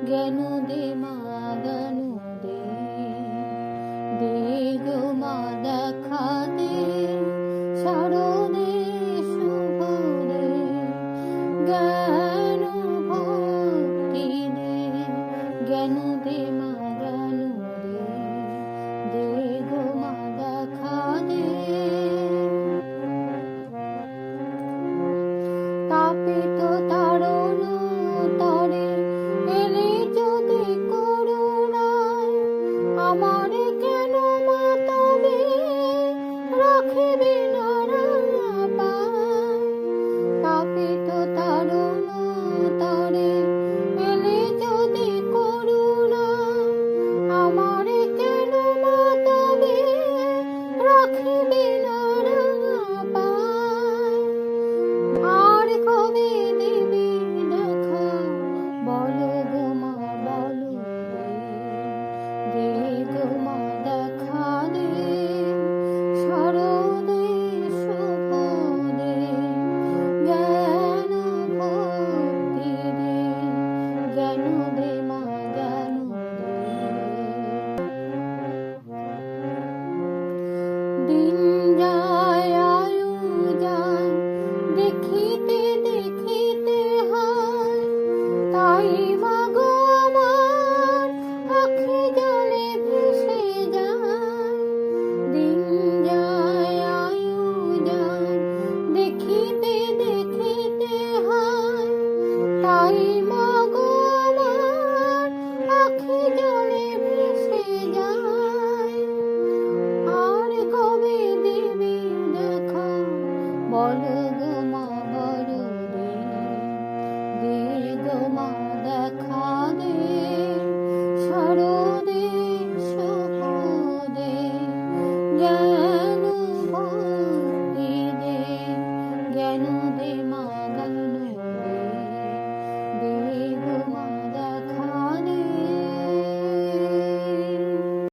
জ্ঞান দে মা জ্ঞান দে, দে গো মা দেখা দে, শারদে শুভ দে, জ্ঞান ভক্তি দে, জ্ঞান দে মা জ্ঞান দে, দে গো মা দেখা দে। তাপিত তারণ তরে এলে যদি করুণায়, আমারে কেন মা তবে রাখিবি না পায়। তাপিত তারণ তরে এলে যদি করুণায়, আমারে কেন মা তবে রাখিবি না পায়। আর কবে দিবি দেখা, বলো গো মা বলো দে, গো মা দেখা দে, শারদে শুভ দে, জ্ঞান ভক্তি দে, জ্ঞান দে মা জ্ঞান দে। দিন যায় আয়ু যায়, দেখিতে দেখিতে হয়, তাই মা গো আমার আখি জলে ভেসে যায়। দিন যায় আয়ু যায়, দেখিতে দেখিতে হয়, তাই মা গো আমার আখি জলে ভেসে যায়। আর কবে দিবি দেখা, বলো গো মা বলো দে, দে গো মা দেখা দে, শারদ